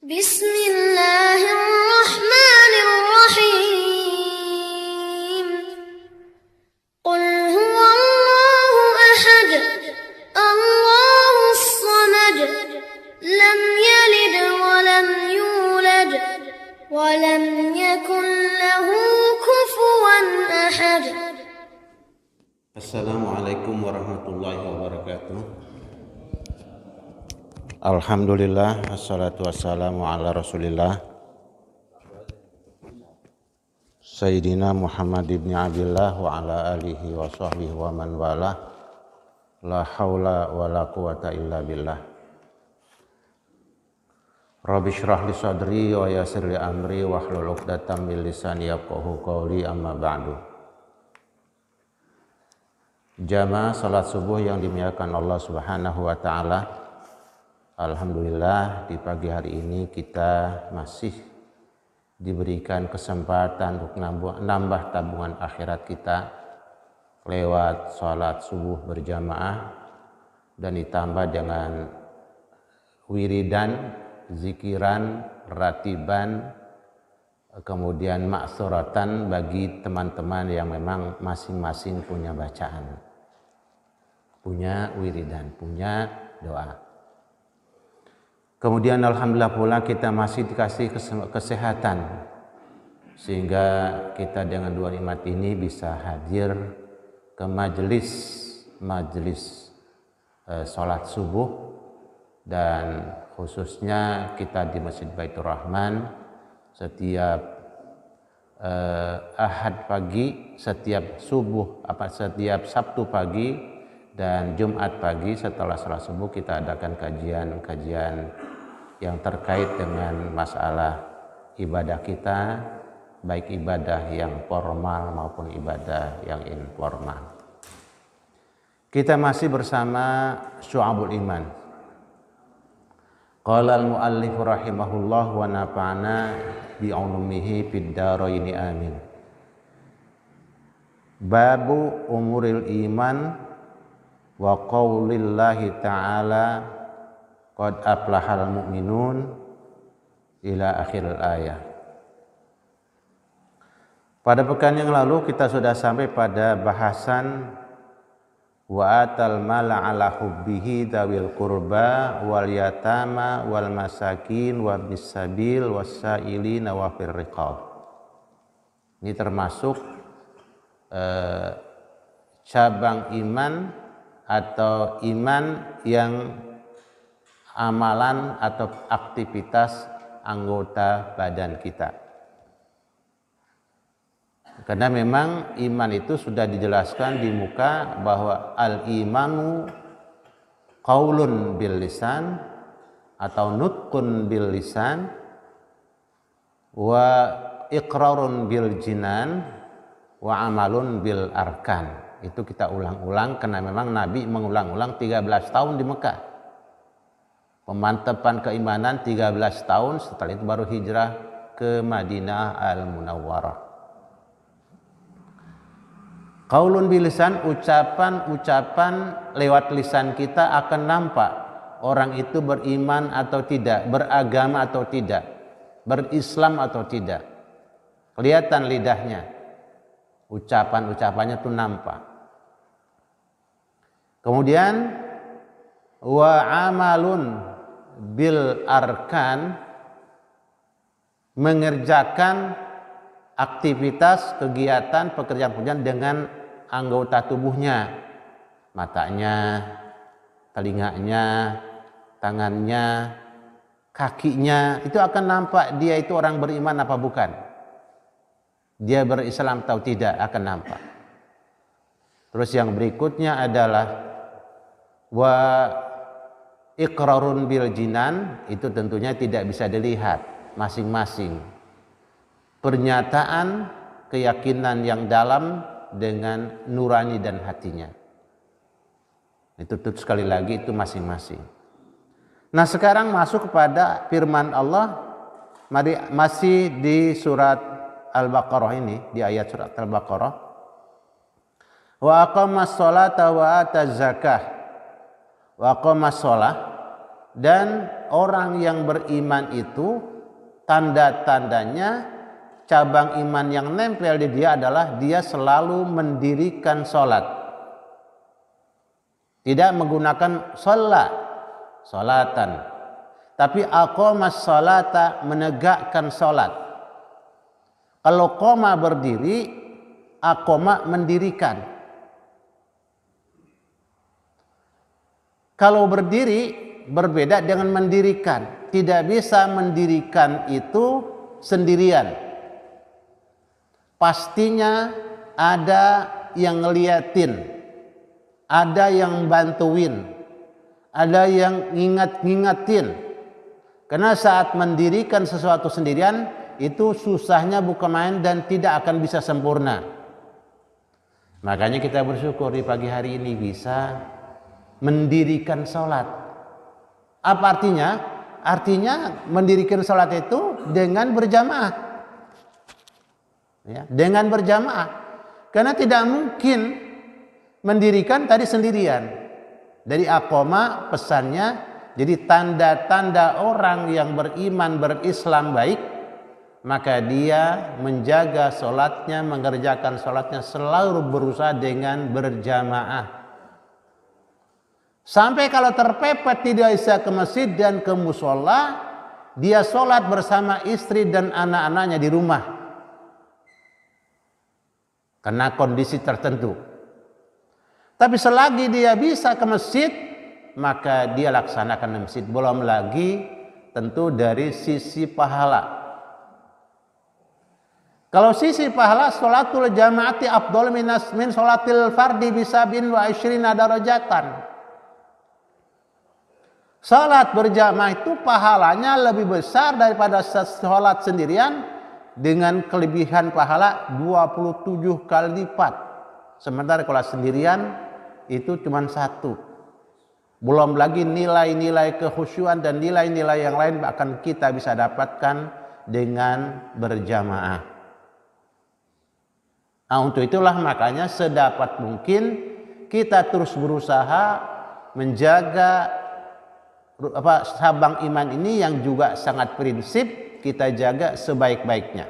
Bismillahirrahmanirrahim. Qul huwallahu ahad, Allahus samad, lam yalid wa lam yulad, wa lam yakul lahu kufuwan ahad. Assalamualaikum warahmatullahi wabarakatuh. Alhamdulillah, wassalatu wassalamu ala rasulillah Sayyidina Muhammad ibn Abdillah wa ala alihi wa sahbihi wa man wala. La hawla wa la quwata illa billah. Rabbi syrah li sadri wa yassir li amri wa hlul 'uqdatam min lisani yafqahu qawli, amma ba'du. Jamaah salat subuh yang dimuliakan Allah Subhanahu wa taala. Alhamdulillah, di pagi hari ini kita masih diberikan kesempatan untuk nambah tabungan akhirat kita lewat salat subuh berjamaah dan ditambah dengan wiridan, zikiran, ratiban, kemudian maksuratan bagi teman-teman yang memang masing-masing punya bacaan, punya wiridan, punya doa. Kemudian alhamdulillah pula kita masih dikasih kesehatan sehingga kita dengan dua nikmat ini bisa hadir ke majelis sholat subuh, dan khususnya kita di Masjid Baitur Rahman setiap Ahad pagi, setiap Sabtu pagi dan Jumat pagi setelah sholat subuh kita adakan kajian yang terkait dengan masalah ibadah kita, baik ibadah yang formal maupun ibadah yang informal. Kita masih bersama Syu'abul Iman. Qala al-muallif rahimahullah wa nafa'ana bi'ulumihi fid dharaini amin. Babu umuril iman wa qaulillahi ta'ala qad aflahal mu'minun ila akhiril ayah. Pada pekan yang lalu kita sudah sampai pada bahasan wa atal mala ala hubbihi dawil qurba wal yatama wal masakin wa bisabil wasailina wa fir riqab. Ini termasuk cabang iman atau iman yang amalan atau aktivitas anggota badan kita. Karena memang iman itu sudah dijelaskan di muka bahwa al-imanu qaulun bil lisan atau nutqun bil lisan wa iqrarun bil jinan wa amalun bil arkan. Itu kita ulang-ulang karena memang Nabi mengulang-ulang 13 tahun di Mekah. Pemantapan keimanan 13 tahun, setelah itu baru hijrah ke Madinah Al-Munawwarah. Qaulun bilisan, ucapan lewat lisan kita akan nampak orang itu beriman atau tidak, beragama atau tidak, berislam atau tidak. Kelihatan lidahnya, ucapannya itu nampak. Kemudian wa amalun bil arkan, mengerjakan aktivitas, kegiatan, pekerjaan dengan anggota tubuhnya, matanya, telinganya, tangannya, kakinya, itu akan nampak dia itu orang beriman apa bukan, dia berislam atau tidak, akan nampak. Terus yang berikutnya adalah wa iqrarun bil jinan, itu tentunya tidak bisa dilihat, masing-masing pernyataan keyakinan yang dalam dengan nurani dan hatinya. Itu sekali lagi itu masing-masing. Nah, sekarang masuk kepada firman Allah, masih di surat Al-Baqarah ini, di ayat surat Al-Baqarah. Wa aqamas sholata wa ataz zakah. Wa aqamas sholah, dan orang yang beriman itu tanda-tandanya, cabang iman yang nempel di dia adalah dia selalu mendirikan sholat. Tidak menggunakan sholatan, tapi aqamas sholata, menegakkan sholat. Kalau qoma berdiri, aqama mendirikan. Kalau berdiri berbeda dengan mendirikan. Tidak bisa mendirikan itu sendirian. Pastinya ada yang ngeliatin, ada yang bantuin, ada yang ngingetin. Karena saat mendirikan sesuatu sendirian itu susahnya bukan main dan tidak akan bisa sempurna. Makanya kita bersyukur di pagi hari ini bisa mendirikan sholat. Apa artinya? Artinya mendirikan sholat itu dengan berjamaah. Ya, dengan berjamaah. Karena tidak mungkin mendirikan tadi sendirian. Dari aqoma pesannya, jadi tanda-tanda orang yang beriman, berislam baik, maka dia menjaga sholatnya, mengerjakan sholatnya selalu berusaha dengan berjamaah. Sampai kalau terpepet tidak bisa ke masjid dan ke musola, dia sholat bersama istri dan anak-anaknya di rumah. Karena kondisi tertentu. Tapi selagi dia bisa ke masjid, maka dia laksanakan di masjid. Belum lagi tentu dari sisi pahala. Kalau sisi pahala, sholatul jamaati afdol min sholatil fardi bisabin wa isyrina darajatan. Sholat berjamaah itu pahalanya lebih besar daripada sholat sendirian dengan kelebihan pahala 27 kali lipat. Sementara kalau sendirian itu cuma 1. Belum lagi nilai-nilai kekhusyuan dan nilai-nilai yang lain akan kita bisa dapatkan dengan berjamaah. Nah, untuk itulah makanya sedapat mungkin kita terus berusaha menjaga cabang iman ini yang juga sangat prinsip kita jaga sebaik-baiknya.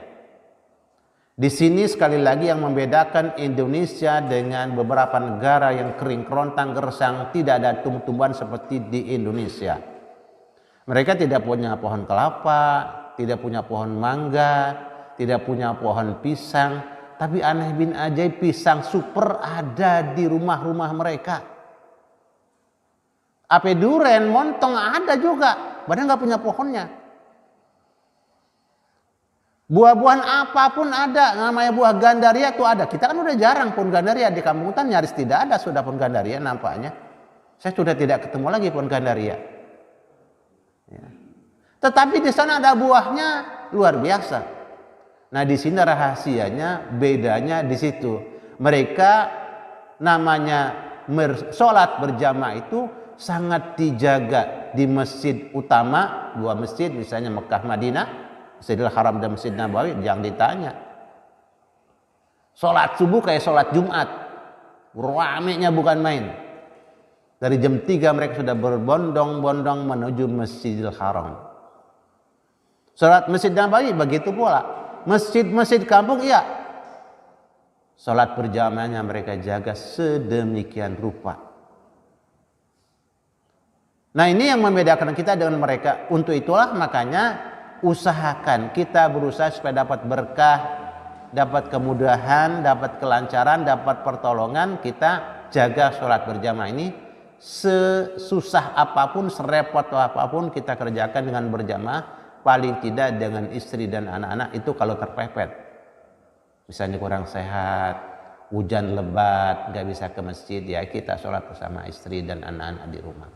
Di sini sekali lagi yang membedakan Indonesia dengan beberapa negara yang kering kerontang gersang, tidak ada tumbuhan seperti di Indonesia. Mereka tidak punya pohon kelapa, tidak punya pohon mangga, tidak punya pohon pisang, tapi aneh bin ajaib pisang super ada di rumah-rumah mereka. Ape duren, montong ada juga, padahal nggak punya pohonnya. Buah-buahan apapun ada, namanya buah gandaria tuh ada. Kita kan udah jarang pohon gandaria di kampung hutan, nyaris tidak ada sudah pohon gandaria nampaknya. Saya sudah tidak ketemu lagi pohon gandaria. Ya. Tetapi di sana ada buahnya luar biasa. Nah di sini rahasianya, bedanya di situ. Mereka namanya sholat berjamaah itu sangat dijaga di masjid utama, 2 masjid misalnya Mekah Madinah, Masjidil Haram dan Masjid Nabawi, jangan ditanya. Sholat subuh kayak sholat Jumat, ramenya bukan main. Dari jam 3 mereka sudah berbondong-bondong menuju Masjidil Haram. Sholat Masjid Nabawi begitu pula. Masjid-masjid kampung iya. Sholat berjamaahnya mereka jaga sedemikian rupa. Nah ini yang membedakan kita dengan mereka. Untuk itulah makanya usahakan kita berusaha supaya dapat berkah, dapat kemudahan, dapat kelancaran, dapat pertolongan. Kita jaga sholat berjamaah ini sesusah apapun, serepot apapun kita kerjakan dengan berjamaah. Paling tidak dengan istri dan anak-anak itu kalau terpepet. Misalnya kurang sehat, hujan lebat, gak bisa ke masjid, ya kita sholat bersama istri dan anak-anak di rumah.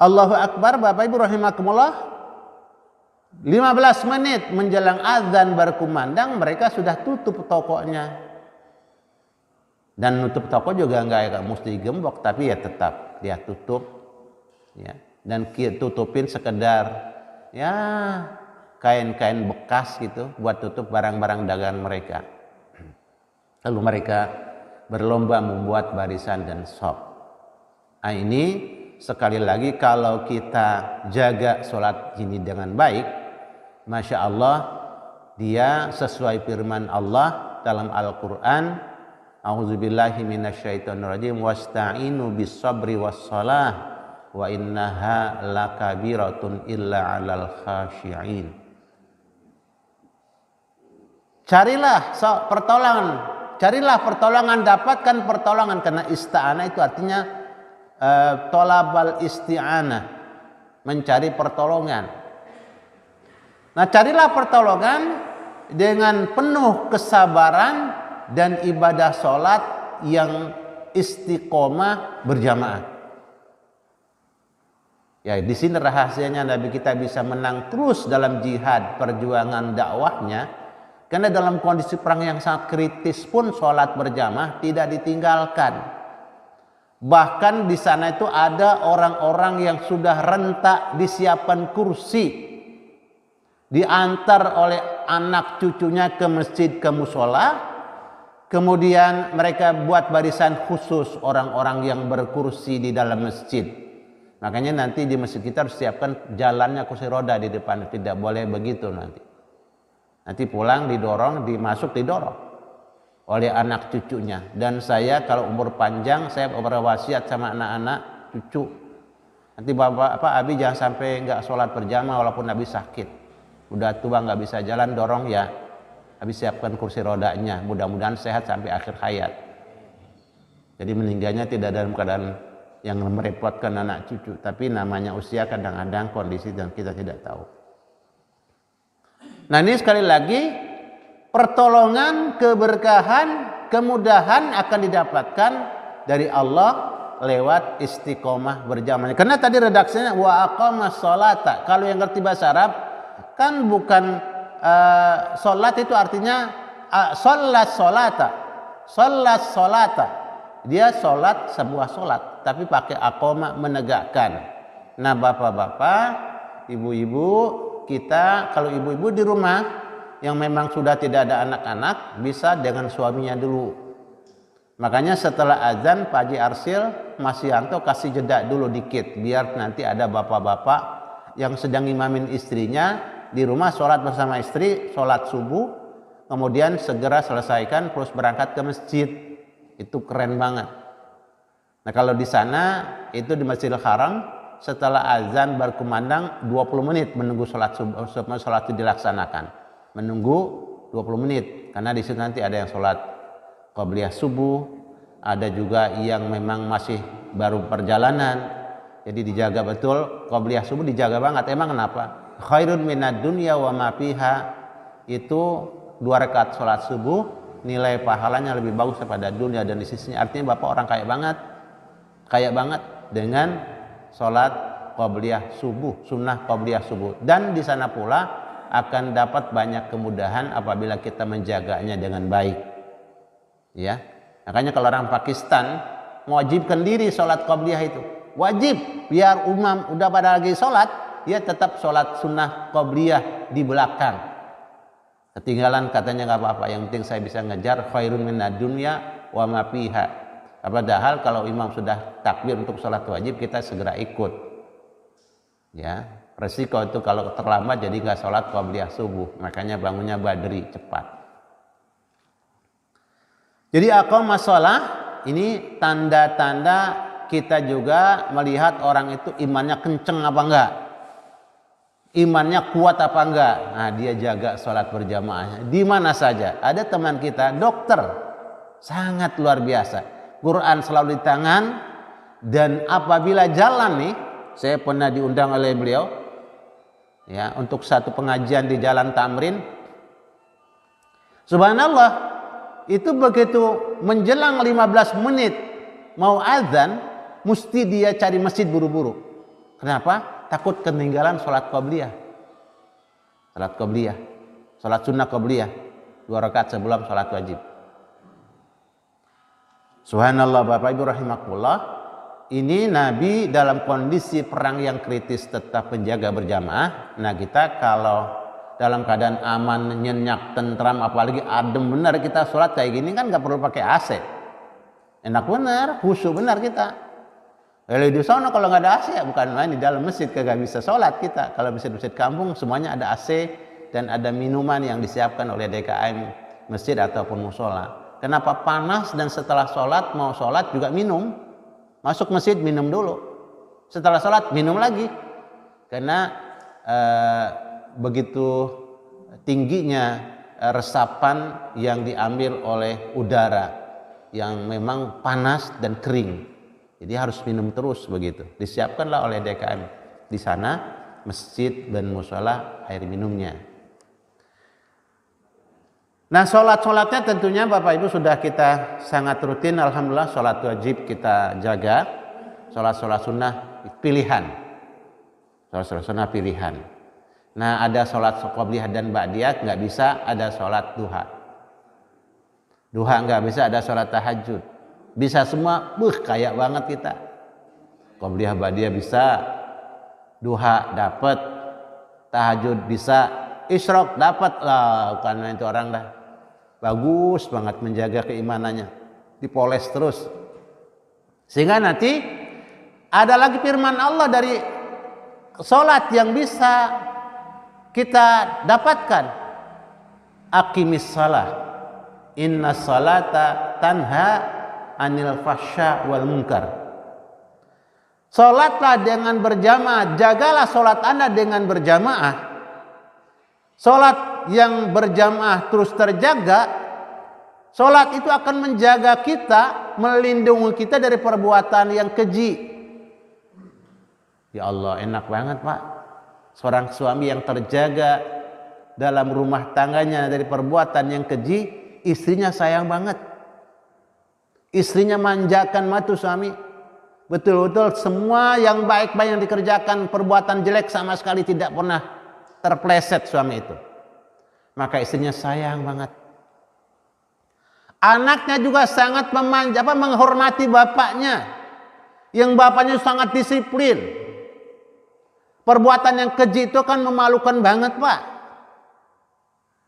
Allahu Akbar, Bapak Ibu rahimakumullah. 15 menit menjelang azan berkumandang mereka sudah tutup tokonya. Dan nutup toko juga enggak mesti gembok, tapi ya tetap dia tutup. Ya, dan tutupin sekedar ya kain-kain bekas gitu buat tutup barang-barang dagangan mereka. Lalu mereka berlomba membuat barisan dan sop. Nah, ini sekali lagi kalau kita jaga sholat ini dengan baik, Masya Allah, dia sesuai firman Allah dalam Al-Quran, A'udzubillahi minasyaitonirrajim, wasta'inu bis-sabri was-salah wa innaha lakabiratun illa 'alal khashi'in. Carilah pertolongan, dapatkan pertolongan, karena ista'anah itu artinya tolabal isti'anah, mencari pertolongan. Nah, carilah pertolongan dengan penuh kesabaran dan ibadah sholat yang istiqomah berjamaah. Ya, di sini rahasianya Nabi kita bisa menang terus dalam jihad perjuangan dakwahnya, karena dalam kondisi perang yang sangat kritis pun sholat berjamaah tidak ditinggalkan. Bahkan di sana itu ada orang-orang yang sudah rentak disiapkan kursi, diantar oleh anak cucunya ke masjid, ke musola, kemudian mereka buat barisan khusus orang-orang yang berkursi di dalam masjid. Makanya nanti di masjid kita harus siapkan jalannya kursi roda di depan, tidak boleh begitu nanti. Nanti pulang didorong, didorong oleh anak cucunya. Dan saya kalau umur panjang, saya berwasiat sama anak-anak cucu, nanti Abi jangan sampai nggak sholat berjamaah walaupun Abi sakit, udah tua nggak bisa jalan, dorong ya, Abi siapkan kursi rodanya, mudah-mudahan sehat sampai akhir hayat. Jadi meninggalnya tidak dalam keadaan yang merepotkan anak cucu, tapi namanya usia, kadang-kadang kondisi dan kita tidak tahu. Nah, ini sekali lagi pertolongan, keberkahan, kemudahan akan didapatkan dari Allah lewat istiqomah berjamaah. Karena tadi redaksinya wa aqamas sholata. Kalau yang ngerti bahasa Arab kan bukan sholat itu artinya sholat sholata. Dia sholat sebuah sholat, tapi pakai aqamah, menegakkan. Nah, bapak-bapak, ibu-ibu kita, kalau ibu-ibu di rumah yang memang sudah tidak ada anak-anak, bisa dengan suaminya dulu. Makanya setelah azan Pak Haji Arsil, Mas Yanto kasih jeda dulu dikit, biar nanti ada bapak-bapak yang sedang imamin istrinya di rumah sholat bersama istri, sholat subuh, kemudian segera selesaikan terus berangkat ke masjid. Itu keren banget. Nah, kalau di sana itu di Masjidil Haram, setelah azan berkumandang 20 menit menunggu sholat itu dilaksanakan. Menunggu 20 menit karena di situ nanti ada yang sholat qabliyah subuh, ada juga yang memang masih baru perjalanan. Jadi dijaga betul, qabliyah subuh dijaga banget. Emang kenapa? Khairun minad dunya wa ma fiha, itu 2 rakaat sholat subuh nilai pahalanya lebih bagus daripada dunia dan di sisinya. Artinya Bapak orang kaya banget dengan sholat qabliyah subuh, sunnah qabliyah subuh. Dan di sana pula akan dapat banyak kemudahan apabila kita menjaganya dengan baik. Ya, makanya kalau orang Pakistan mewajibkan diri sholat qabliyah itu wajib, biar umam udah pada lagi sholat, dia tetap sholat sunnah qabliyah di belakang. Ketinggalan katanya nggak apa-apa, yang penting saya bisa ngejar khairun minad dunya wa ma fiha. Padahal kalau imam sudah takbir untuk sholat wajib, kita segera ikut. Ya, resiko itu kalau terlambat jadi nggak sholat qabliyah subuh. Makanya bangunnya badri, cepat. Jadi aqamah shalah ini tanda-tanda kita juga melihat orang itu imannya kenceng apa enggak. Imannya kuat apa enggak? Nah, dia jaga sholat berjamaahnya di mana saja. Ada teman kita dokter, sangat luar biasa, Quran selalu di tangan, dan apabila jalan nih, saya pernah diundang oleh beliau ya untuk satu pengajian di Jalan Tamrin. Subhanallah, itu begitu menjelang 15 menit mau azan, mesti dia cari masjid buru-buru. Kenapa? Takut ketinggalan sholat qabliyah. Sholat sunnah qabliyah 2 rakaat sebelum sholat wajib. Subhanallah, Bapak Ibu rahimakumullah. Ini Nabi dalam kondisi perang yang kritis tetap menjaga berjamaah. Nah, kita kalau dalam keadaan aman, nyenyak, tentram, apalagi adem benar kita sholat kayak gini kan nggak perlu pakai AC. Enak benar, khusyuk benar kita. Kalau di sana kalau nggak ada AC ya bukan main, di dalam masjid kagak bisa sholat kita. Kalau masjid-masjid kampung semuanya ada AC dan ada minuman yang disiapkan oleh DKM masjid ataupun musola. Kenapa panas dan setelah sholat mau sholat juga minum? Masuk masjid minum dulu, setelah sholat minum lagi. Karena begitu tingginya resapan yang diambil oleh udara yang memang panas dan kering. Jadi harus minum terus begitu. Disiapkanlah oleh DKM di sana masjid dan musola air minumnya. Nah, sholat-sholatnya tentunya Bapak Ibu sudah kita sangat rutin. Alhamdulillah sholat wajib kita jaga. Sholat-sholat sunnah pilihan. Sholat-sholat sunnah pilihan. Nah, ada sholat qobliyah dan ba'diyah, nggak bisa ada sholat duha. Duha nggak bisa, ada sholat tahajud. Bisa semua, kayak banget kita. Qobliyah ba'diyah bisa, duha dapat, tahajud bisa, isyraq dapat lah. Bukan itu orang dah. Bagus banget menjaga keimanannya, dipoles terus. Sehingga nanti ada lagi firman Allah dari sholat yang bisa kita dapatkan. Aqimis shalah, inna salata tanha anil fahsya wal munkar. Sholatlah dengan berjamaah, jagalah sholat Anda dengan berjamaah. Sholat yang berjamaah terus terjaga, sholat itu akan menjaga kita, melindungi kita dari perbuatan yang keji. Ya Allah, enak banget Pak. Seorang suami yang terjaga dalam rumah tangganya dari perbuatan yang keji, istrinya sayang banget. Istrinya manjakan matu suami. Betul-betul semua yang baik-baik yang dikerjakan, perbuatan jelek sama sekali tidak pernah terpleset suami itu. Maka istrinya sayang banget. Anaknya juga sangat menghormati bapaknya. Yang bapaknya sangat disiplin. Perbuatan yang keji itu kan memalukan banget Pak.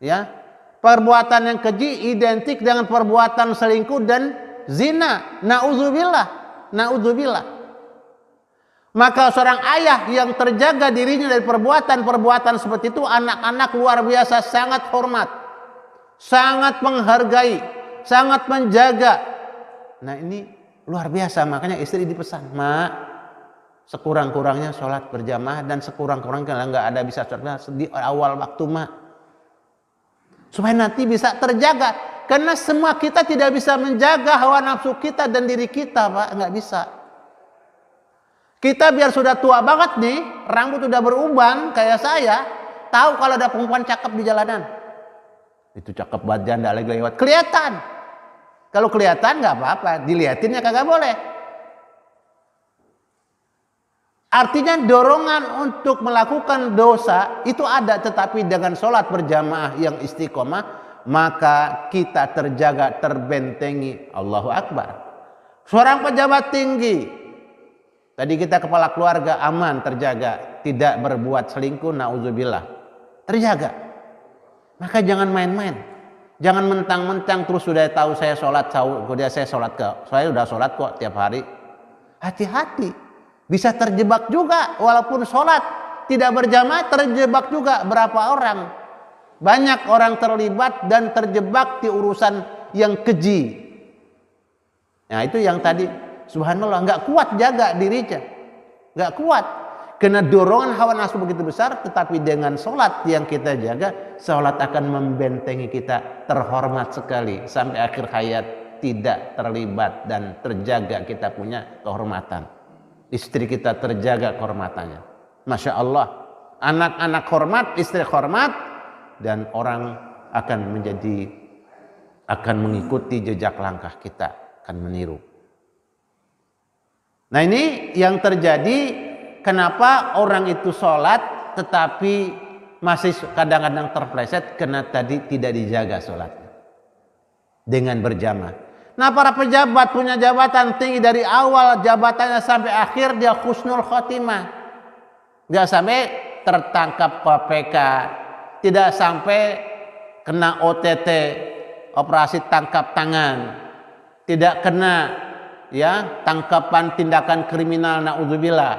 Ya, perbuatan yang keji identik dengan perbuatan selingkuh dan zina. Na'udzubillah, na'udzubillah. Maka seorang ayah yang terjaga dirinya dari perbuatan-perbuatan seperti itu, anak-anak luar biasa sangat hormat, sangat menghargai, sangat menjaga. Nah ini luar biasa, makanya istri dipesan, Mak, sekurang-kurangnya sholat berjamaah dan sekurang-kurangnya kalau nggak ada bisa sholat di awal waktu, Mak, supaya nanti bisa terjaga. Karena semua kita tidak bisa menjaga hawa nafsu kita dan diri kita, Pak, nggak bisa. Kita biar sudah tua banget nih, rambut udah beruban kayak saya, tahu kalau ada perempuan cakep di jalanan. Itu cakep banget, janda lagi lewat, kelihatan. Kalau kelihatan nggak apa-apa, dilihatinnya kagak boleh. Artinya dorongan untuk melakukan dosa itu ada, tetapi dengan sholat berjamaah yang istiqomah, maka kita terjaga, terbentengi. Allahu Akbar. Seorang pejabat tinggi, tadi kita kepala keluarga aman, terjaga, tidak berbuat selingkuh, na'udzubillah, terjaga. Maka jangan main-main, jangan mentang-mentang terus sudah tahu saya sholat, saya sholat kok, saya udah sholat kok tiap hari. Hati-hati, bisa terjebak juga, walaupun sholat tidak berjamaah terjebak juga. Berapa orang, banyak orang terlibat dan terjebak di urusan yang keji. Nah itu yang tadi, subhanallah, nggak kuat jaga dirinya, nggak kuat, karena dorongan hawa nafsu begitu besar. Tetapi dengan sholat yang kita jaga, sholat akan membentengi kita, terhormat sekali sampai akhir hayat, tidak terlibat dan terjaga, kita punya kehormatan. Istri kita terjaga kehormatannya, masya Allah. Anak-anak hormat, istri hormat, dan orang akan mengikuti jejak langkah kita, akan meniru. Nah ini yang terjadi, kenapa orang itu sholat tetapi masih kadang-kadang terpleset, karena tadi tidak dijaga sholatnya dengan berjamaah. Nah para pejabat punya jabatan tinggi, dari awal jabatannya sampai akhir dia husnul khotimah, nggak sampai tertangkap KPK, tidak sampai kena OTT, operasi tangkap tangan, tidak kena ya tangkapan tindakan kriminal, naudzubillah.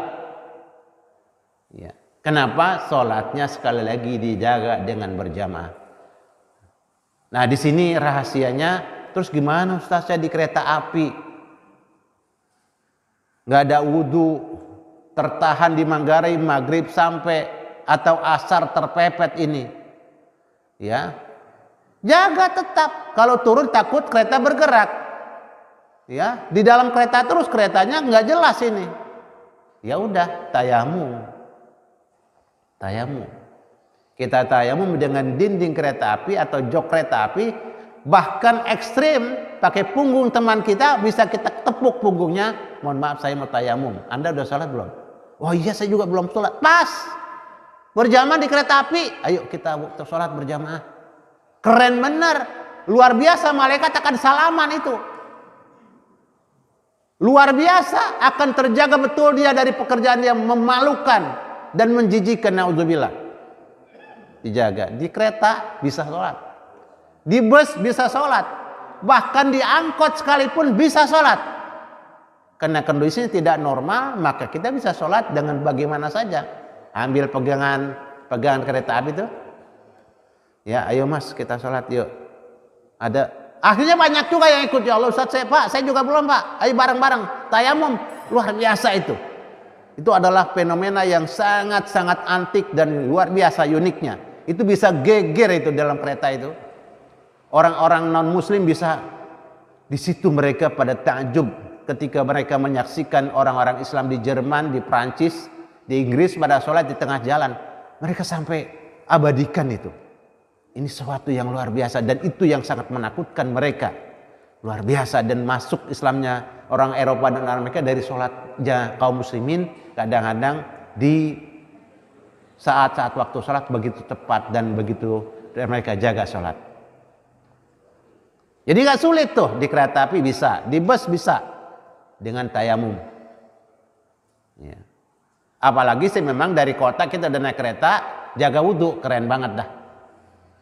Ya. Kenapa? Sholatnya sekali lagi dijaga dengan berjamaah. Nah di sini rahasianya. Terus gimana Ustaz, saya di kereta api nggak ada wudhu, tertahan di Manggarai maghrib sampai atau asar terpepet ini, ya jaga tetap. Kalau turun takut kereta bergerak, ya di dalam kereta terus keretanya nggak jelas ini, ya udah tayamum. Kita tayamum dengan dinding kereta api atau jok kereta api, bahkan ekstrim pakai punggung teman kita bisa kita tepuk punggungnya. Mohon maaf saya mau tayamum. Anda udah sholat belum? Oh iya saya juga belum sholat. Pas berjamaah di kereta api, ayo kita sholat berjamaah. Keren bener, luar biasa. Malaikat akan salaman itu. Luar biasa, akan terjaga betul dia dari pekerjaan yang memalukan dan menjijikkan, naudzubillah. Dijaga. Di kereta bisa sholat, di bus bisa sholat, bahkan di angkot sekalipun bisa sholat. Karena kondisinya tidak normal, maka kita bisa sholat dengan bagaimana saja. Ambil pegangan kereta api itu, ya ayo mas kita sholat yuk. Ada akhirnya banyak juga yang ikut. Ya Allah Ustaz, saya juga belum pak, ayo bareng-bareng tayamum. Luar biasa itu. Itu adalah fenomena yang sangat-sangat antik dan luar biasa uniknya. Itu bisa geger itu dalam kereta itu. Orang-orang non muslim bisa di situ, mereka pada takjub ketika mereka menyaksikan orang-orang Islam di Jerman, di Prancis, di Inggris pada sholat di tengah jalan. Mereka sampai abadikan itu. Ini sesuatu yang luar biasa dan itu yang sangat menakutkan mereka. Luar biasa. Dan masuk Islamnya orang Eropa dan Amerika dari sholatnya kaum muslimin kadang-kadang di saat-saat waktu sholat begitu tepat dan begitu mereka jaga sholat. Jadi gak sulit tuh, di kereta api bisa, di bus bisa dengan tayamum. Ya. Apalagi sih memang dari kota kita udah naik kereta, jaga wudhu, keren banget dah.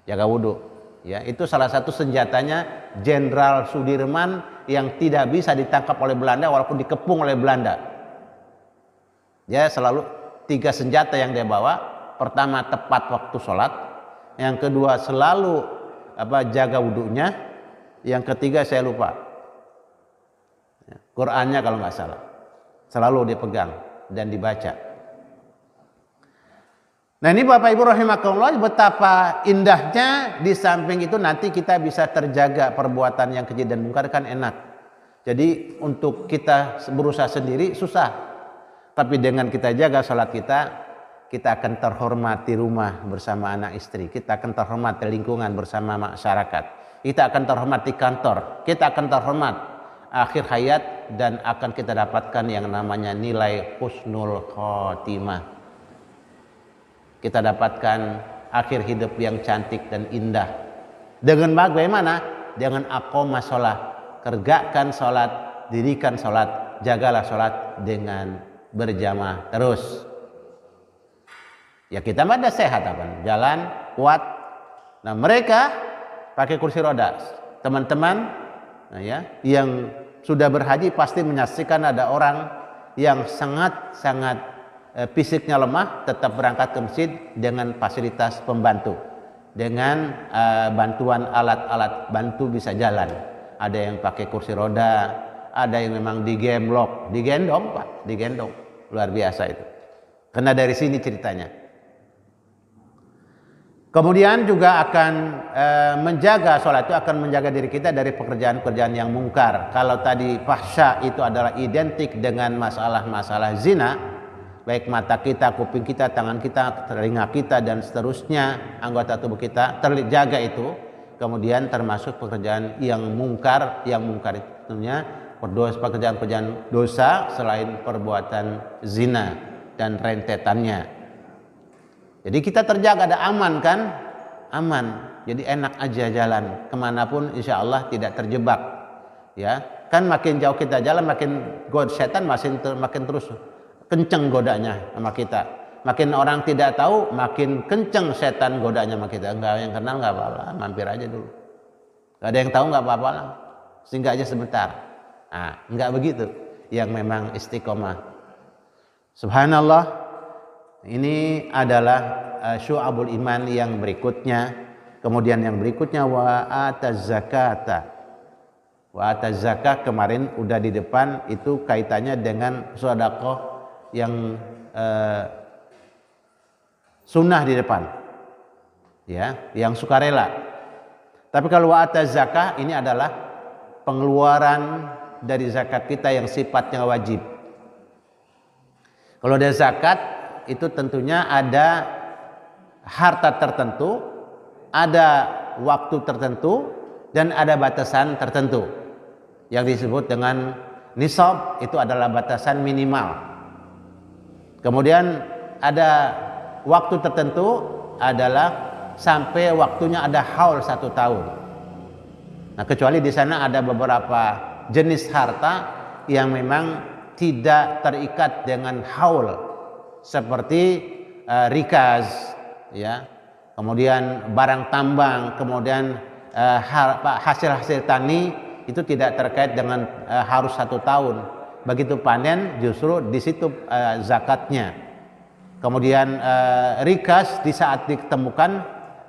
Jaga wudhu. Ya, itu salah satu senjatanya Jenderal Sudirman yang tidak bisa ditangkap oleh Belanda walaupun dikepung oleh Belanda. Dia selalu 3 senjata yang dia bawa. Pertama tepat waktu sholat, yang kedua selalu jaga wudhunya, yang ketiga saya lupa, Qurannya kalau nggak salah, selalu dipegang dan dibaca. Nah ini Bapak Ibu rahimakumullah, betapa indahnya. Di samping itu nanti kita bisa terjaga perbuatan yang keji dan mungkar, kan enak. Jadi untuk kita berusaha sendiri susah, tapi dengan kita jaga sholat kita akan terhormat di rumah bersama anak istri, kita akan terhormat di lingkungan bersama masyarakat, kita akan terhormat di kantor, kita akan terhormat akhir hayat, dan akan kita dapatkan yang namanya nilai husnul khotimah. Kita dapatkan akhir hidup yang cantik dan indah. Dengan bagaimana? Dengan aqomah sholat, kerjakan sholat, dirikan sholat, jagalah sholat dengan berjamaah terus. Ya kita mah ada sehat apa? Jalan kuat. Nah mereka pakai kursi roda. Teman-teman, nah ya, yang sudah berhaji pasti menyaksikan ada orang yang sangat fisiknya lemah tetap berangkat ke masjid dengan fasilitas pembantu, dengan bantuan alat-alat bantu bisa jalan. Ada yang pakai kursi roda, ada yang memang digendong Pak, digendong. Luar biasa itu. Karena dari sini ceritanya. Kemudian juga akan menjaga sholat itu akan menjaga diri kita dari pekerjaan-pekerjaan yang mungkar. Kalau tadi fahsya itu adalah identik dengan masalah-masalah zina, baik mata kita, kuping kita, tangan kita, telinga kita dan seterusnya, anggota tubuh kita terjaga itu. Kemudian termasuk pekerjaan yang mungkar itu pekerjaan-pekerjaan dosa selain perbuatan zina dan rentetannya. Jadi kita terjaga, ada aman kan? Aman. Jadi enak aja jalan kemanapun, insya Allah tidak terjebak. Ya, kan makin jauh kita jalan, makin setan makin terus kenceng godanya sama kita. Makin orang tidak tahu, makin kenceng setan godanya sama kita. Enggak, yang kenal nggak apa-apa, mampir aja dulu. Gak ada yang tahu nggak apa-apa lah, singgah aja sebentar. Nah, enggak begitu. Yang memang istiqomah. Subhanallah, ini adalah syu'abul iman yang berikutnya. Kemudian yang berikutnya wa ataz zakata. Wa ataz zakat kemarin udah di depan, itu kaitannya dengan sedekah yang sunnah di depan. Ya, yang sukarela. Tapi kalau wa ataz zakah ini adalah pengeluaran dari zakat kita yang sifatnya wajib. Kalau ada zakat itu tentunya ada harta tertentu, ada waktu tertentu, dan ada batasan tertentu yang disebut dengan nisab. Itu adalah batasan minimal. Kemudian ada waktu tertentu adalah sampai waktunya ada haul 1 tahun. Nah, kecuali di sana ada beberapa jenis harta yang memang tidak terikat dengan haul, seperti rikaz, ya, kemudian barang tambang, kemudian hasil-hasil tani itu tidak terkait dengan harus 1 tahun. Begitu panen justru di situ zakatnya. Kemudian rikaz di saat ditemukan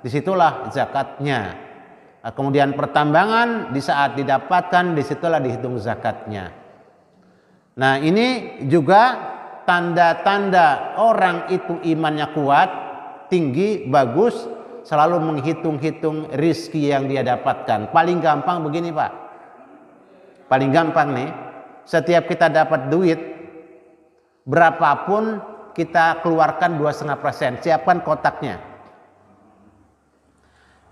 disitulah zakatnya. Kemudian pertambangan di saat didapatkan disitulah dihitung zakatnya. Nah, ini juga tanda-tanda orang itu imannya kuat, tinggi, bagus, selalu menghitung-hitung rizki yang dia dapatkan. Paling gampang begini Pak, paling gampang nih, setiap kita dapat duit berapapun kita keluarkan 2,5%, siapkan kotaknya.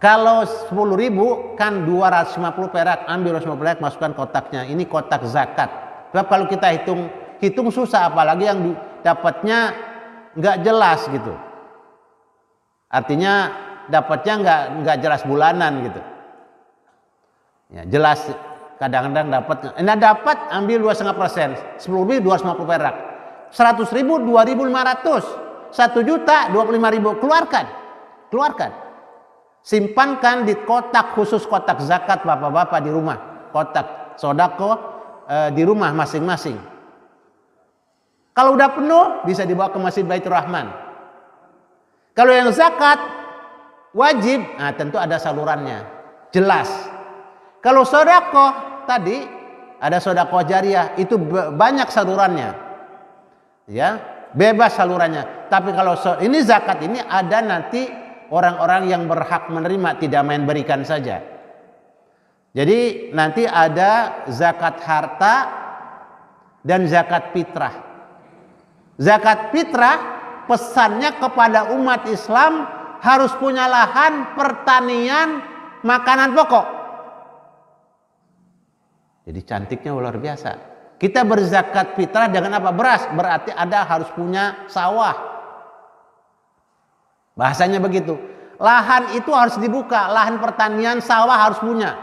Kalau 10.000 kan 250 perak, ambil 250 perak, masukkan kotaknya. Ini kotak zakat. Sebab kalau kita hitung susah, apalagi yang dapatnya nggak jelas gitu. Artinya dapatnya nggak jelas bulanan gitu. Ya, jelas kadang-kadang dapat. Nah, dapat ambil 2,5%, 10.000 250 perak, 100.000 2.500, 1 juta 25.000, keluarkan. Simpankan di kotak khusus, kotak zakat bapak-bapak di rumah, kotak sodako di rumah masing-masing. Kalau udah penuh bisa dibawa ke Masjid Baitur Rahman. Kalau yang zakat wajib, nah tentu ada salurannya, jelas. Kalau sodako tadi ada sodako jariah, itu banyak salurannya, ya, bebas salurannya. Tapi kalau ini zakat ini ada nanti orang-orang yang berhak menerima, tidak main berikan saja. Jadi nanti ada zakat harta dan zakat fitrah. Zakat fitrah pesannya kepada umat Islam harus punya lahan pertanian makanan pokok. Jadi cantiknya luar biasa. Kita berzakat fitrah dengan apa? Beras, berarti ada harus punya sawah. Bahasanya begitu. Lahan itu harus dibuka, lahan pertanian, sawah harus punya.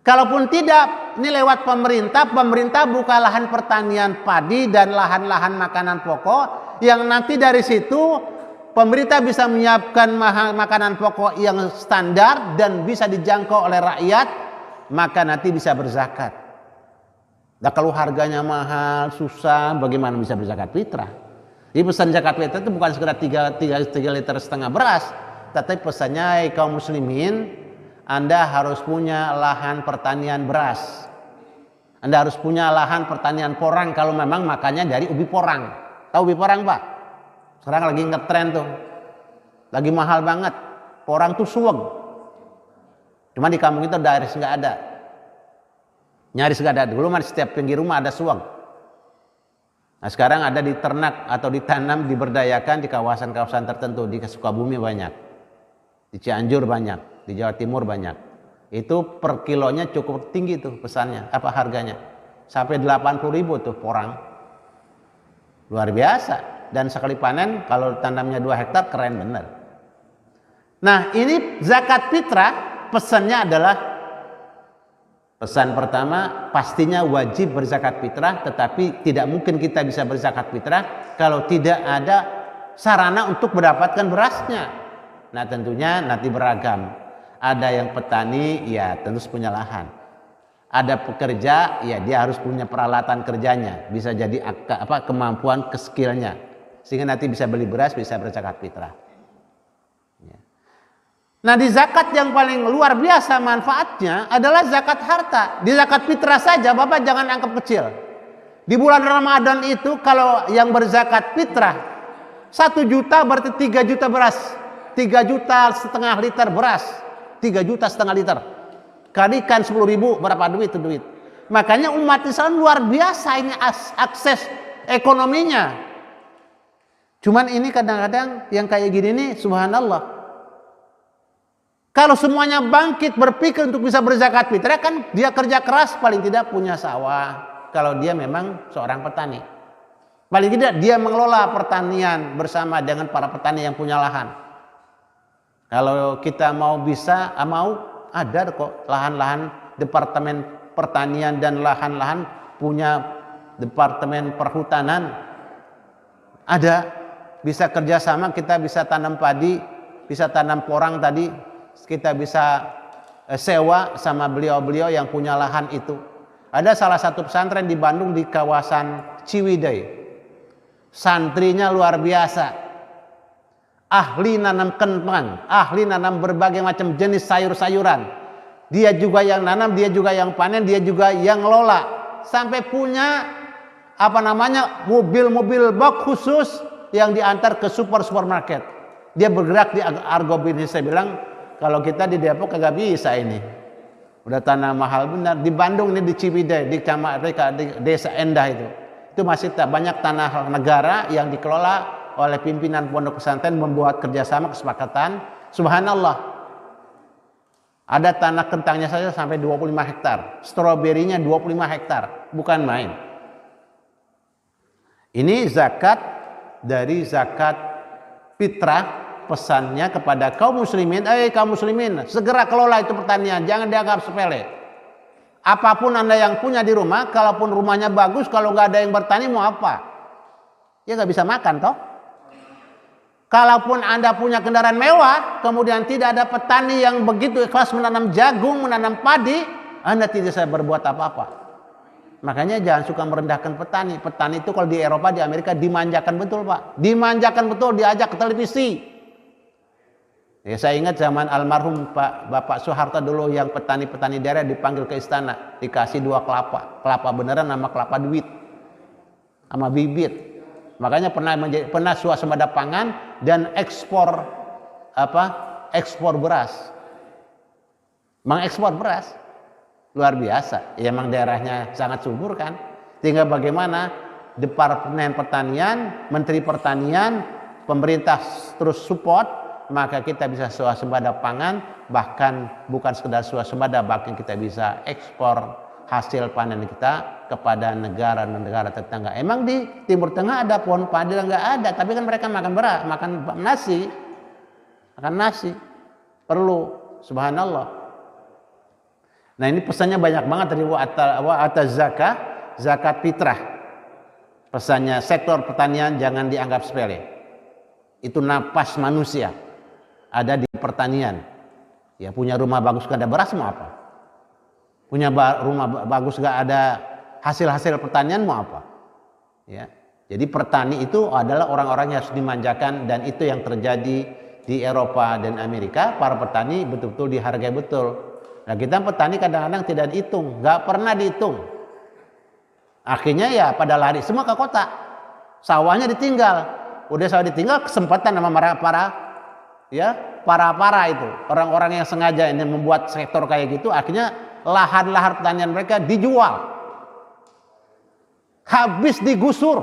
Kalaupun tidak, ini lewat pemerintah buka lahan pertanian padi dan lahan-lahan makanan pokok, yang nanti dari situ pemerintah bisa menyiapkan makanan pokok yang standar dan bisa dijangkau oleh rakyat, maka nanti bisa berzakat. Nah, kalau harganya mahal, susah, bagaimana bisa berzakat fitrah? Jadi pesan zakat fitrah itu bukan sekedar 3,5 liter beras, tapi pesannya kaum muslimin, Anda harus punya lahan pertanian beras. Anda harus punya lahan pertanian porang kalau memang makannya dari ubi porang. Tahu ubi porang, Pak? Sekarang lagi ngetren tuh. Lagi mahal banget. Porang tuh suweg. Cuma di kampung itu nyaris nggak ada. Nyaris nggak ada. Dulu mah setiap pinggir rumah ada suweg. Nah, sekarang ada diternak atau ditanam, diberdayakan di kawasan-kawasan tertentu. Di Sukabumi banyak, di Cianjur banyak, di Jawa Timur banyak. Itu per kilonya cukup tinggi tuh pesannya, harganya. Sampai 80.000 tuh porang. Luar biasa. Dan sekali panen kalau tanamnya 2 hektar keren bener. Nah, ini zakat fitrah pesannya adalah, pesan pertama, pastinya wajib berzakat fitrah, tetapi tidak mungkin kita bisa berzakat fitrah kalau tidak ada sarana untuk mendapatkan berasnya. Nah, tentunya nanti beragam. Ada yang petani, ya tentu punya lahan. Ada pekerja, ya dia harus punya peralatan kerjanya, bisa jadi kemampuan skillnya, sehingga nanti bisa beli beras, bisa berzakat fitrah. Ya. Nah, di zakat yang paling luar biasa manfaatnya adalah zakat harta. Di zakat fitrah saja Bapak jangan anggap kecil. Di bulan Ramadan itu kalau yang berzakat fitrah 1 juta berarti 3 juta beras, 3,5 juta liter beras, 3,5 juta liter. Kalikan 10.000 berapa duit itu duit. Makanya umat Islam luar biasa ini akses ekonominya. Cuman ini kadang-kadang yang kayak gini nih subhanallah. Kalau semuanya bangkit berpikir untuk bisa berzakat fitrah, kan dia kerja keras, paling tidak punya sawah. Kalau dia memang seorang petani, paling tidak dia mengelola pertanian bersama dengan para petani yang punya lahan. Kalau kita mau ada kok lahan-lahan departemen pertanian dan lahan-lahan punya departemen perhutanan. Ada, bisa kerjasama, kita bisa tanam padi, bisa tanam porang tadi, kita bisa sewa sama beliau-beliau yang punya lahan itu. Ada salah satu pesantren di Bandung di kawasan Ciwidey, santrinya luar biasa. Ahli nanam kentang, ahli nanam berbagai macam jenis sayur-sayuran. Dia juga yang nanam, dia juga yang panen, dia juga yang ngelola. Sampai punya mobil-mobil box khusus yang diantar ke supermarket. Dia bergerak di argo bisnis. Saya bilang kalau kita di Depok kagak bisa ini. Udah tanah mahal benar. Di Bandung ini di Ciwidey, di Desa Endah itu masih banyak tanah negara yang dikelola oleh pimpinan pondok pesantren, membuat kerjasama kesepakatan. Subhanallah, ada tanah kentangnya saja sampai 25 hektar, stroberinya 25 hektar, bukan main. Ini zakat dari zakat fitrah, pesannya kepada kaum muslimin, kaum muslimin segera kelola itu pertanian, jangan dianggap sepele. Apapun Anda yang punya di rumah, kalaupun rumahnya bagus, kalau nggak ada yang bertani mau apa? Ya nggak bisa makan toh. Kalaupun Anda punya kendaraan mewah, kemudian tidak ada petani yang begitu ikhlas menanam jagung, menanam padi, Anda tidak bisa berbuat apa-apa. Makanya jangan suka merendahkan petani. Petani itu kalau di Eropa, di Amerika dimanjakan betul Pak. Dimanjakan betul, diajak ke televisi. Ya, saya ingat zaman almarhum Bapak Soeharto dulu yang petani-petani daerah dipanggil ke istana. Dikasih 2 kelapa. Kelapa beneran sama kelapa duit. Sama bibit. Makanya pernah swasembada pangan dan ekspor beras. Mengekspor beras luar biasa. Ya emang daerahnya sangat subur kan. Tinggal bagaimana Departemen Pertanian, Menteri Pertanian, pemerintah terus support, maka kita bisa swasembada pangan, bahkan bukan sekedar swasembada, bahkan kita bisa ekspor hasil panen kita kepada negara-negara tetangga. Emang di Timur Tengah ada pohon padi? Enggak ada, tapi kan mereka makan beras, makan nasi. Perlu, subhanallah. Nah, ini pesannya banyak banget dari zakat fitrah. Pesannya sektor pertanian jangan dianggap sepele. Itu napas manusia. Ada di pertanian. Ya, punya rumah bagus gak ada beras mau apa? Punya rumah bagus gak ada hasil-hasil pertanian mau apa? Ya. Jadi petani itu adalah orang-orang yang harus dimanjakan, dan itu yang terjadi di Eropa dan Amerika. Para petani betul-betul dihargai betul. Nah, kita petani kadang-kadang tidak dihitung, gak pernah dihitung. Akhirnya ya pada lari semua ke kota. Sawahnya ditinggal. Udah sawah ditinggal, kesempatan sama para itu. Orang-orang yang sengaja ini membuat sektor kayak gitu, akhirnya lahan-lahan pertanian mereka dijual, habis digusur,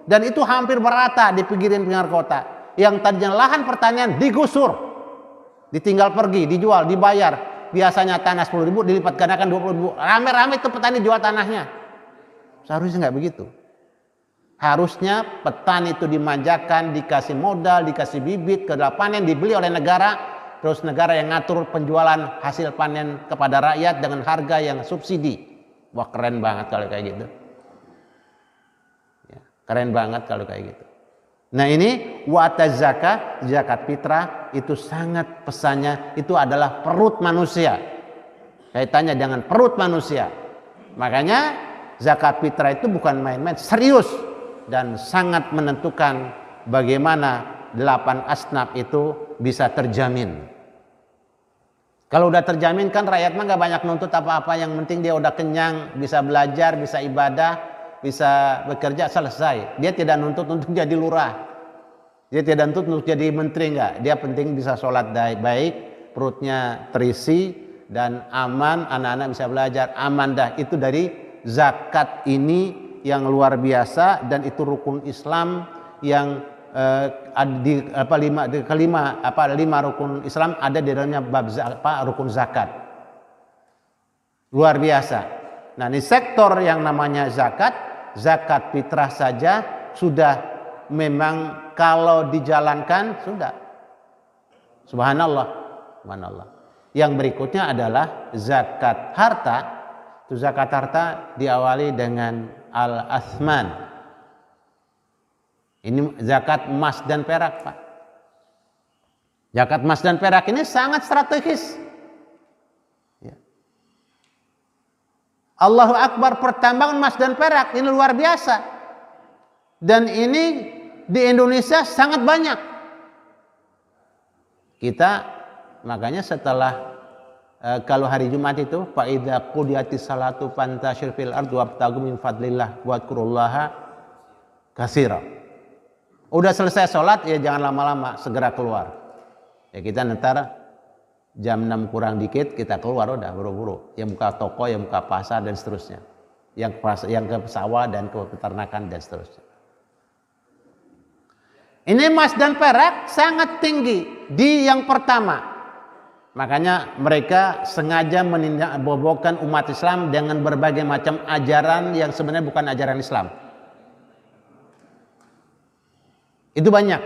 dan itu hampir merata di pinggir-pinggir kota. Yang tadinya lahan pertanian digusur, ditinggal pergi, dijual, dibayar. Biasanya tanah 10.000 dilipat gandakan 20.000. Rame-rame itu petani jual tanahnya. Seharusnya nggak begitu. Harusnya petani itu dimanjakan, dikasih modal, dikasih bibit, kedelai panen, dibeli oleh negara. Terus negara yang ngatur penjualan hasil panen kepada rakyat dengan harga yang subsidi. Wah, keren banget kalau kayak gitu. Ya, keren banget kalau kayak gitu. Nah, ini zakat fitrah itu sangat pesannya itu adalah perut manusia. Kaitannya dengan perut manusia. Makanya zakat fitrah itu bukan main-main, serius dan sangat menentukan bagaimana 8 asnaf itu bisa terjamin. Kalau udah terjamin kan rakyat mah gak banyak nuntut apa-apa, yang penting dia udah kenyang, bisa belajar, bisa ibadah, bisa bekerja, selesai. Dia tidak nuntut untuk jadi lurah, dia tidak nuntut untuk jadi menteri, enggak. Dia penting bisa sholat baik, perutnya terisi dan aman, anak-anak bisa belajar, aman dah. Itu dari zakat ini yang luar biasa, dan itu rukun Islam yang lima rukun Islam ada di dalamnya bab rukun zakat. Luar biasa. Nah, ini sektor yang namanya zakat fitrah saja sudah memang kalau dijalankan sudah. Subhanallah. Subhanallah. Yang berikutnya adalah zakat harta. Itu zakat harta diawali dengan al-athman. Ini zakat emas dan perak, Pak. Zakat emas dan perak ini sangat strategis. Ya. Allahu Akbar, pertambangan emas dan perak ini luar biasa. Dan ini di Indonesia sangat banyak. Kita makanya setelah kalau hari Jumat itu fa idza qudiyatis salatu fantashir fil ardi wabtagu min fadlillah wadhkurullaha katsira. Udah selesai sholat ya jangan lama-lama, segera keluar. Ya kita ntar jam 6 kurang dikit kita keluar udah buru-buru. Yang buka toko, yang buka pasar dan seterusnya. Yang ke sawah dan ke peternakan dan seterusnya. Ini emas dan perak sangat tinggi di yang pertama. Makanya mereka sengaja menindakbobokkan umat Islam dengan berbagai macam ajaran yang sebenarnya bukan ajaran Islam. Itu banyak.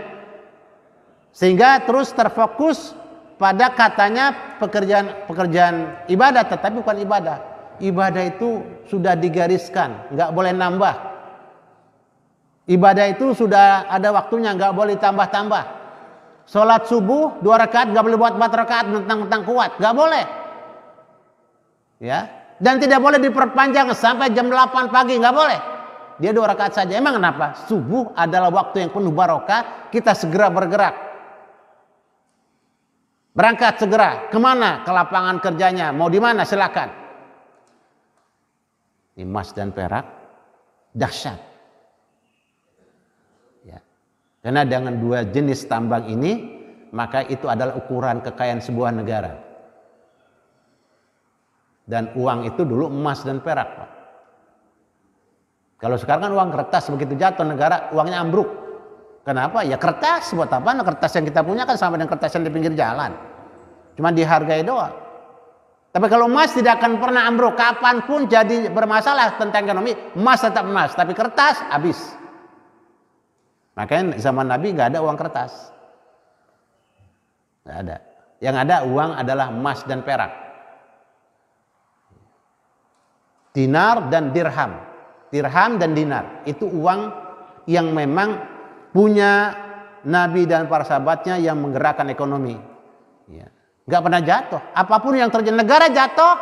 Sehingga terus terfokus pada katanya pekerjaan ibadah, tetapi bukan ibadah. Ibadah itu sudah digariskan, nggak boleh nambah. Ibadah itu sudah ada waktunya, nggak boleh tambah-tambah. Sholat subuh 2 rakaat nggak boleh buat 4 rakaat mentang-mentang kuat, nggak boleh. Ya, dan tidak boleh diperpanjang sampai jam 8 pagi, nggak boleh. Dia 2 rakaat saja. Emang kenapa? Subuh adalah waktu yang penuh barokah. Kita segera bergerak. Berangkat segera. Kemana? Ke lapangan kerjanya. Mau di mana? Silakan. Emas dan perak dahsyat. Ya. Karena dengan 2 jenis tambang ini, maka itu adalah ukuran kekayaan sebuah negara. Dan uang itu dulu emas dan perak, Pak. Kalau sekarang kan uang kertas, begitu jatuh negara uangnya ambruk. Kenapa? Ya kertas, buat apa? Nah, kertas yang kita punya kan sama dengan kertas yang di pinggir jalan. Cuma dihargai doang. Tapi kalau emas tidak akan pernah ambruk. Kapanpun jadi bermasalah tentang ekonomi, emas tetap emas. Tapi kertas habis. Makanya zaman Nabi nggak ada uang kertas. Nggak ada. Yang ada uang adalah emas dan perak. Dinar dan dirham. Dirham dan dinar itu uang yang memang punya Nabi dan para sahabatnya yang menggerakkan ekonomi. Ya. Gak pernah jatuh. Apapun yang terjadi, negara jatuh,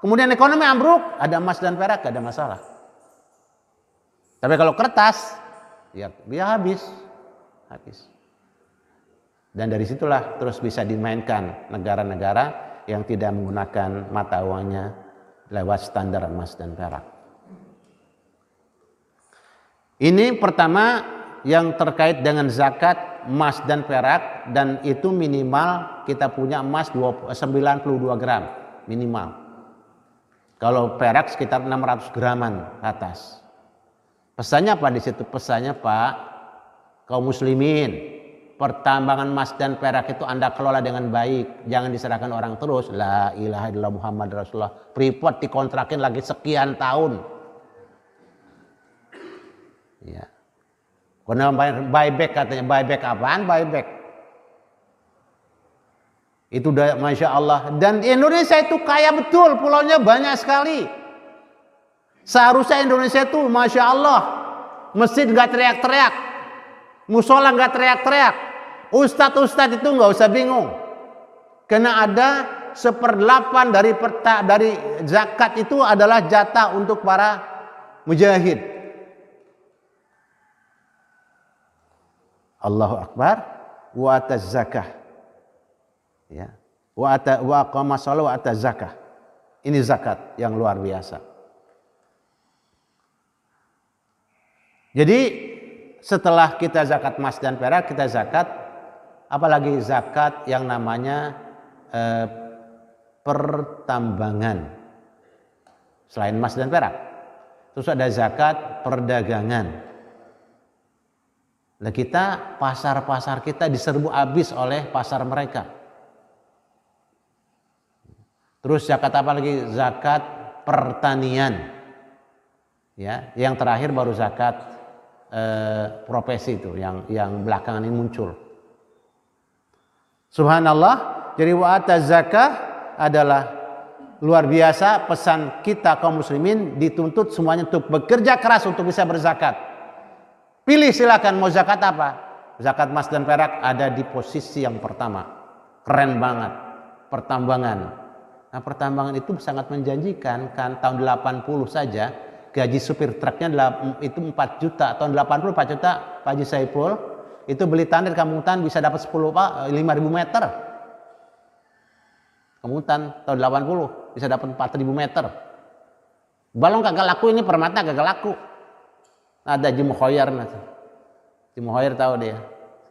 kemudian ekonomi ambruk, ada emas dan perak, gak ada masalah. Tapi kalau kertas, ya dia habis. Dan dari situlah terus bisa dimainkan negara-negara yang tidak menggunakan mata uangnya lewat standar emas dan perak. Ini pertama yang terkait dengan zakat emas dan perak, dan itu minimal kita punya emas 92 gram minimal. Kalau perak sekitar 600 graman atas. Pesannya apa di situ? Pesannya Pak, kaum muslimin, pertambangan emas dan perak itu Anda kelola dengan baik, jangan diserahkan orang terus. La ilaha illallah Muhammad Rasulullah. Freeport dikontrakin lagi sekian tahun. Ya. Karena buyback katanya, buyback apaan? Buyback. Itu udah Masya Allah. Dan Indonesia itu kaya betul, pulaunya banyak sekali. Seharusnya Indonesia itu Masya Allah, masjid gak teriak-teriak, musola gak teriak-teriak, ustadz itu gak usah bingung. Karena ada 1/8 dari zakat itu adalah jatah untuk para mujahid. Allahu Akbar. Wa ataz zakah. Ya. Wa aqama shalah wa ataz zakah. Ini zakat yang luar biasa. Jadi setelah kita zakat emas dan perak, kita zakat, apalagi zakat yang namanya pertambangan selain emas dan perak. Terus ada zakat perdagangan. Nah, kita pasar-pasar kita diserbu habis oleh pasar mereka. Terus zakat apa lagi? Zakat pertanian. Ya, yang terakhir baru zakat profesi itu yang belakangan ini muncul. Subhanallah. Jadi wa'ata zakah adalah luar biasa. Pesan kita kaum muslimin dituntut semuanya untuk bekerja keras untuk bisa berzakat. Pilih silakan mau zakat apa. Zakat emas dan perak ada di posisi yang pertama. Keren banget. Pertambangan. Nah, pertambangan itu sangat menjanjikan. Kan tahun 80 saja gaji supir truknya itu 4 juta. Tahun 80 4 juta Pak Haji Saipul itu beli tanah di Kampung Hutan bisa dapat 5.000 meter. Kampung Hutan tahun 80 bisa dapat 4.000 meter. Balong kagak laku, ini permata kagak laku. Ada Jim Khoyar, Jim Khoyar tahu dia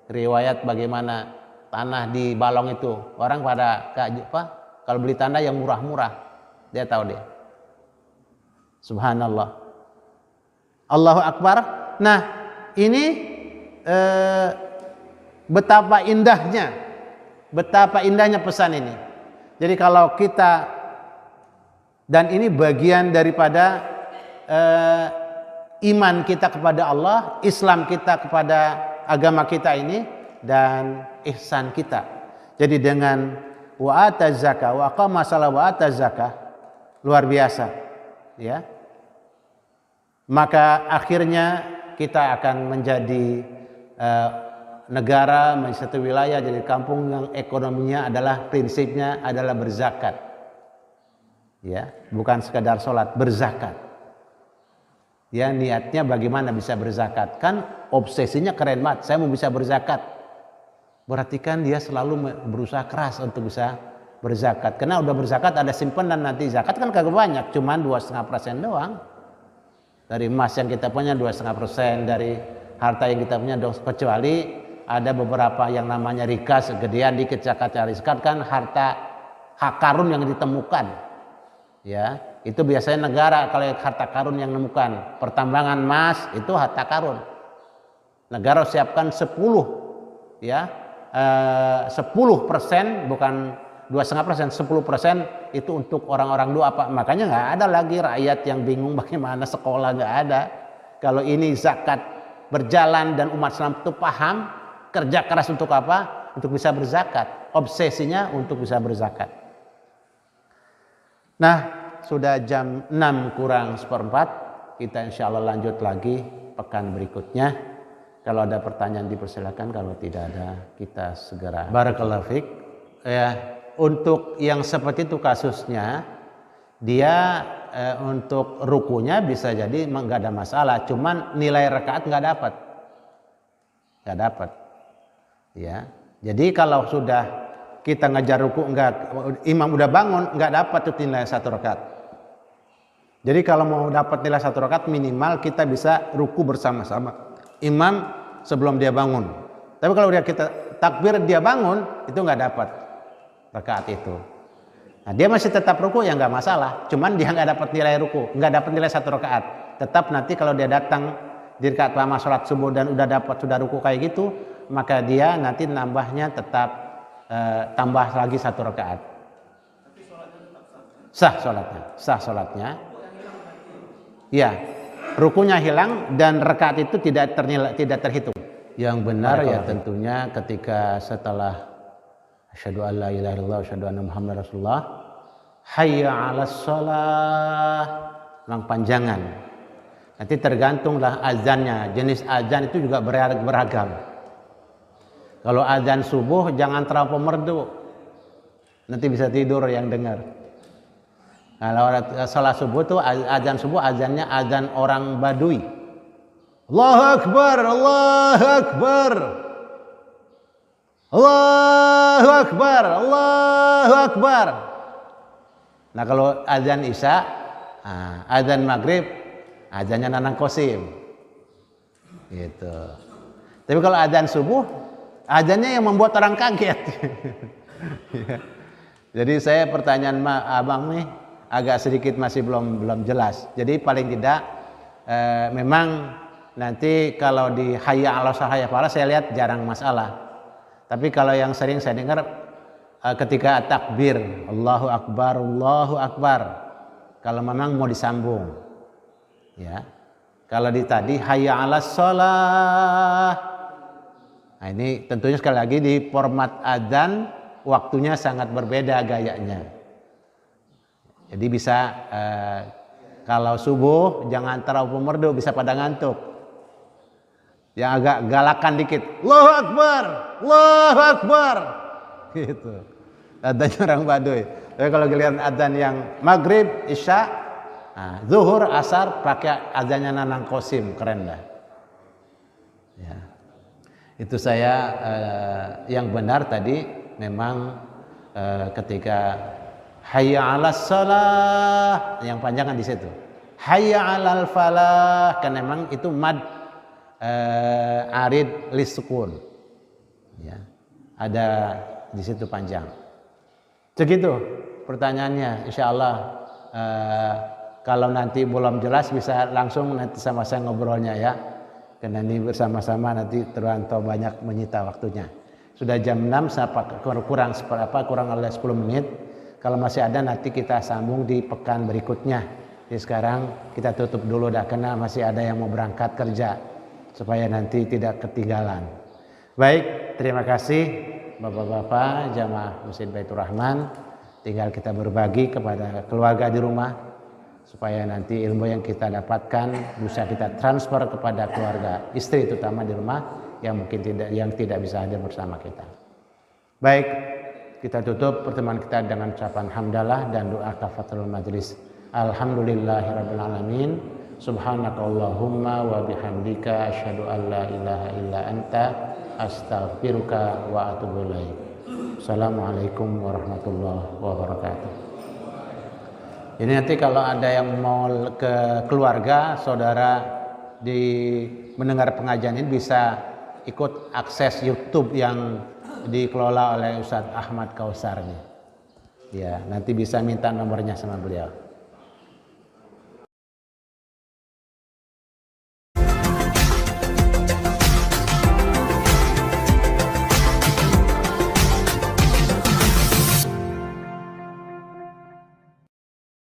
riwayat bagaimana tanah di Balong itu orang pada kalau beli tanah yang murah-murah, dia tahu dia. Subhanallah, Allahu Akbar. Nah, ini betapa indahnya pesan ini. Jadi kalau kita, dan ini bagian daripada iman kita kepada Allah, Islam kita kepada agama kita ini, dan ihsan kita. Jadi dengan wa ataz zakah wa aqama shalah wa ataz zakah, luar biasa, ya. Maka akhirnya kita akan menjadi negara, menjadi satu wilayah, jadi kampung yang ekonominya adalah prinsipnya adalah berzakat. Ya, bukan sekadar sholat, berzakat. Ya, niatnya bagaimana bisa berzakat. Kan obsesinya keren banget, saya mau bisa berzakat. Berarti kan dia selalu berusaha keras untuk bisa berzakat. Karena udah berzakat ada simpanan nanti. Zakat kan kagak banyak, cuman 2,5% doang. Dari emas yang kita punya 2,5%, dari harta yang kita punya, kecuali ada beberapa yang namanya rikas, gedean dikit zakat. Rikat kan harta hak karun yang ditemukan. Ya, itu biasanya negara kalau harta karun yang menemukan. Pertambangan emas itu harta karun. Negara siapkan 10, ya, 10%, bukan 2,5%, 10% itu untuk orang-orang doa, Pak. Makanya nggak ada lagi rakyat yang bingung bagaimana sekolah, nggak ada. Kalau ini zakat berjalan dan umat Islam itu paham, kerja keras untuk apa? Untuk bisa berzakat. Obsesinya untuk bisa berzakat. Nah, sudah jam 6:04, kita insya Allah lanjut lagi pekan berikutnya. Kalau ada pertanyaan dipersilakan, kalau tidak ada kita segera. Barakallahu fiik. Ya, untuk yang seperti itu kasusnya, dia untuk rukunya bisa jadi nggak ada masalah, cuman nilai rakaat nggak dapat. Ya, jadi kalau sudah kita ngejar ruku, imam udah bangun, nggak dapat tuh nilai 1 rakaat. Jadi kalau mau dapat nilai 1 rakaat minimal kita bisa ruku bersama-sama imam sebelum dia bangun. Tapi kalau kita takbir dia bangun, itu nggak dapat rakaat itu. Nah, dia masih tetap ruku ya nggak masalah. Cuman dia nggak dapat nilai ruku, nggak dapat nilai 1 rakaat. Tetap nanti kalau dia datang di rakaat pertama sholat subuh dan sudah ruku kayak gitu, maka dia nanti nambahnya tetap tambah lagi 1 rakaat. Sah sholatnya. Ya, rukunya hilang dan rakaat itu tidak terhitung. Yang benar ya tentunya ketika setelah asyhadu an la ilaha illallah wa asyhadu anna muhammadar rasulullah, hayya 'alas shalah, memang panjangan. Nanti tergantunglah azannya, jenis azan itu juga beragam. Kalau azan subuh jangan terlalu merdu. Nanti bisa tidur yang dengar. Kalau salat subuh tuh azan subuh, azannya azan orang Baduy. Allahu Akbar, Allahu Akbar. Allahu Akbar, Allahu Akbar. Nah kalau azan Isya, azan Maghrib, azannya Nanang Kosim. Gitu. Tapi kalau azan subuh, azannya yang membuat orang kaget. Jadi saya pertanyaan abang nih agak sedikit masih belum jelas. Jadi paling tidak memang nanti kalau di hayya 'alas shalah hayya 'alal falah saya lihat jarang masalah. Tapi kalau yang sering saya dengar ketika takbir Allahu Akbar, Allahu Akbar. Kalau memang mau disambung. Ya. Kalau di tadi hayya 'alas shalah. Nah, ini tentunya sekali lagi di format adzan waktunya sangat berbeda gayanya. Jadi bisa kalau subuh jangan terlalu merdu, bisa pada ngantuk. Yang agak galakan dikit, Allahu Akbar, Allahu Akbar, gitu. Adzannya orang Baduy. Tapi kalau giliran adzan yang Maghrib, Isya, Zuhur, Asar pakai adzannya Nanang Kosim, keren dah. Ya. Itu saya yang benar tadi memang ketika hayya 'alas shalah yang panjang kan di situ. Hayya 'alal falah kan memang itu mad arid lisukun. Ya. Ada di situ panjang. Segitu pertanyaannya. Insyaallah kalau nanti belum jelas bisa langsung nanti sama saya ngobrolnya ya. Karena ini bersama-sama nanti terlalu banyak menyita waktunya. Sudah jam 6 kurang oleh 10 menit. Kalau masih ada nanti kita sambung di pekan berikutnya. Jadi sekarang kita tutup dulu dah karena masih ada yang mau berangkat kerja supaya nanti tidak ketinggalan. Baik, terima kasih Bapak-bapak jamaah Masjid Baitur Rahman. Tinggal kita berbagi kepada keluarga di rumah supaya nanti ilmu yang kita dapatkan bisa kita transfer kepada keluarga istri terutama di rumah yang mungkin tidak bisa hadir bersama kita. Baik, kita tutup pertemuan kita dengan ucapan hamdalah dan doa kafatul majlis. Alhamdulillahirabbil alamin. Subhanakallahumma wa bihamdika asyhadu an la ilaha illa anta astaghfiruka wa atubu ilaik. Assalamualaikum warahmatullahi wabarakatuh. Ini nanti kalau ada yang mau ke keluarga, saudara mendengar pengajian ini bisa ikut akses YouTube yang dikelola oleh Ustadz Ahmad Kausar. Ya, nanti bisa minta nomornya sama beliau.